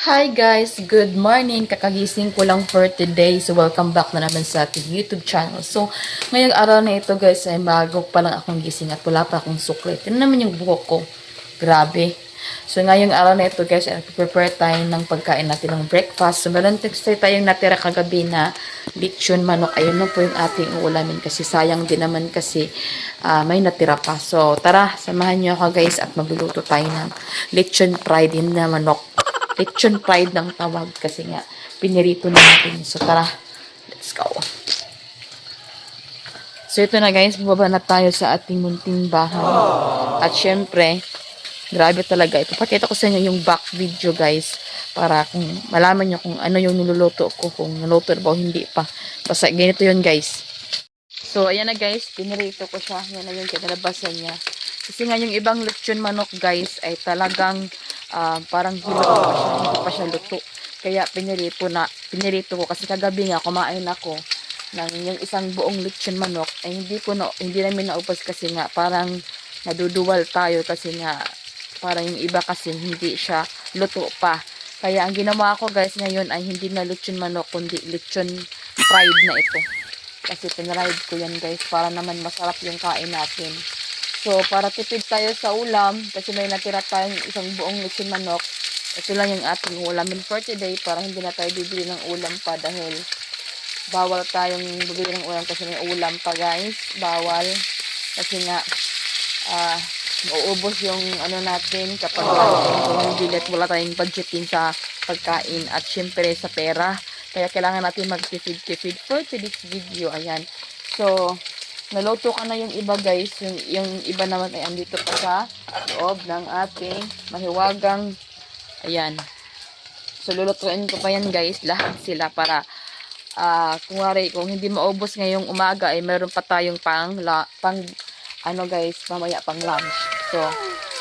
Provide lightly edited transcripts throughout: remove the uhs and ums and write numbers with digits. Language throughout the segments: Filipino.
Hi guys! Good morning! Kakagising ko lang for today. So, welcome back na naman sa ating YouTube channel. So, ngayong araw na ito guys, ay bago pa lang akong gising at wala pa akong sukli. Tignan naman yung buhok ko. Grabe. So, ngayong araw na ito guys, ay prepare tayo ng pagkain natin ng breakfast. So, meron tayong natira kagabi na lechon manok. Ayun na po yung ating uulamin kasi sayang din naman kasi may natira pa. So, tara, samahan niyo ako guys at magluluto tayo ng lechon fried din na manok. Lechon fried ng tawag kasi nga pinirito na natin. So tara, let's go. So ito na guys, bumaba na tayo sa ating munting bahay. At syempre, grabe talaga. Ipapakita ko sa inyo yung back video guys para kung malaman nyo kung ano yung niluluto ko, kung naluto ba o hindi pa. Basta ganito yun guys. So ayan na guys, pinirito ko siya. Yan na yung kinalabasan niya. Kasi nga yung ibang lechon manok guys ay talagang parang hindi pa siya luto. Kaya pinirito ko kasi kagabi nga kumain ako ng yung isang buong lechon manok ay hindi namin naubos kasi nga parang naduduwal tayo kasi nga parang yung iba kasi hindi siya luto pa. Kaya ang ginawa ko guys ngayon ay hindi na lechon manok kundi lechon fried na ito. Kasi pinride ko yan guys para naman masarap yung kain natin. So, para tipid tayo sa ulam, kasi may natira tayong isang buong lechon manok, ito lang yung ating ulamin for today para hindi na tayo bibili ng ulam pa dahil bawal tayong bibili ng ulam kasi may ulam pa guys. Bawal. Kasi nga, mauubos yung ano natin kapag bibili at wala tayong budgeting sa pagkain at syempre sa pera. Kaya kailangan natin mag-tipid for today's video. Ayan. So, naluto ka na yung iba guys. Yung iba naman ay andito pa sa loob ng ating mahiwagang. Ayan. So, lulutuin ko pa yan guys. Lahat sila para kung hindi maubos ngayong umaga ay meron pa tayong ano guys, mamaya pang lunch. So,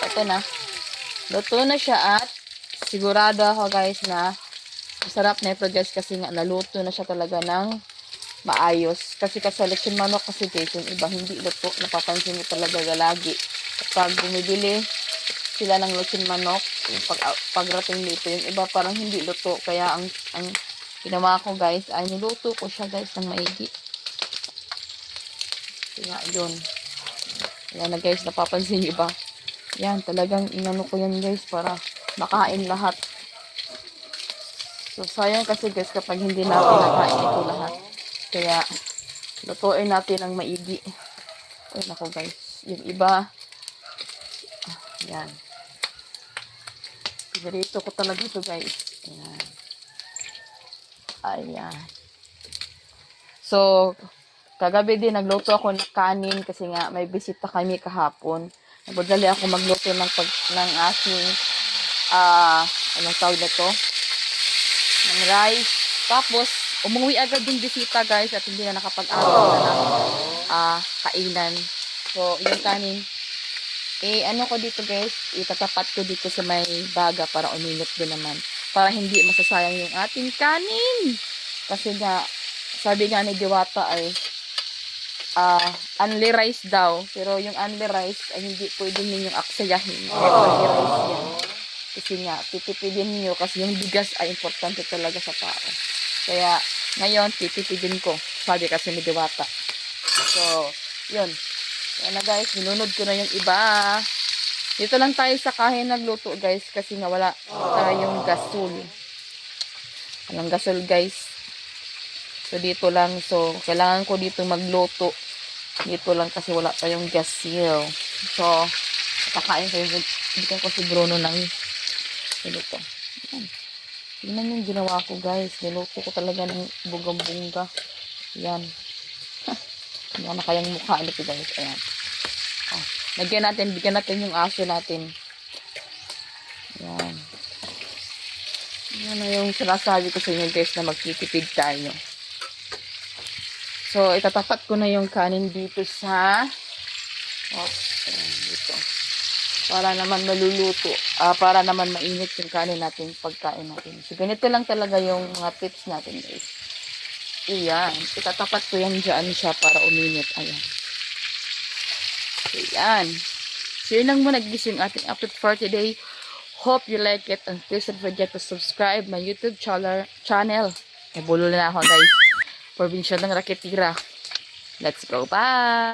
ito na. Luto na siya at sigurado ako guys na masarap na ito guys kasi nga naluto na siya talaga ng maayos. Kasi sa lechon manok kasi guys, yung iba hindi luto. Napapansin mo talaga lagi. Kapag bumibili sila ng lechon manok, yung pagrating dito, yung iba parang hindi luto. Kaya ang ginawa ko guys, ay niluto ko siya guys ng maigi. Kaya yun. Yan na guys, napapansin nyo ba? Yan, talagang inano ko yan guys para makain lahat. So, sayang kasi guys kapag hindi natin nakain ito lahat. Kaya, lutuin natin ang maigi. Ayun ako guys. Yung iba, yan. Pinarito ko talaga ito guys. Ayan. Ayan. So, kagabi din nagluto ako ng kanin kasi nga may bisita kami kahapon. Nagmadali ako magluto ng aking anong tawag na to? Ng rice. Tapos, umuwi agad yung bisita guys at hindi na nakapag-araw na ng kainan. So, yung kanin, ano ko dito guys, itatapat ko dito sa may baga para uminit din naman. Para hindi masasayang yung ating kanin. Kasi nga, sabi nga ni Diwata ay, only rice daw. Pero yung only rice ay hindi pwedeng ninyong aksayahin. Only rice yan. Kasi nga, titipidin niyo kasi yung bigas ay importante talaga sa tao. Kaya, ngayon, titipidin ko. Sabi kasi ni Diwata. So, yun. Yan na guys, ninunod ko na yung iba. Dito lang tayo sa kahin nagluto guys. Kasi nga wala tayong gasol. Walang gasol guys. So, dito lang. So, kailangan ko dito magluto. Dito lang kasi wala tayong gasil. So, kakain ko yung bigan ko si Bruno ng niluto. Yan. Tingnan yung ginawa ko guys. Niluto ko talaga ng bugang-bunga. Yan. Yan na kayang mukha nito guys. Ayan. Oh. Bigyan natin yung aso natin. Yan. Yan na yung sinasabi ko sa inyo guys na magtitipid tayo. So, itatapat ko na yung kanin dito sa dito. Para naman maluluto. Para naman mainit yung kanin natin pagkain natin. So, ganito lang talaga yung mga tips natin guys. Ayan. Itatapat ko yan dyan siya para uminit. Ayan. Ayan. So, yun lang muna guys yung ating upload for today. Hope you like it and please don't forget to subscribe my YouTube channel. Nabulol na ako guys. Probinsya ng Raketira. Let's go. Bye!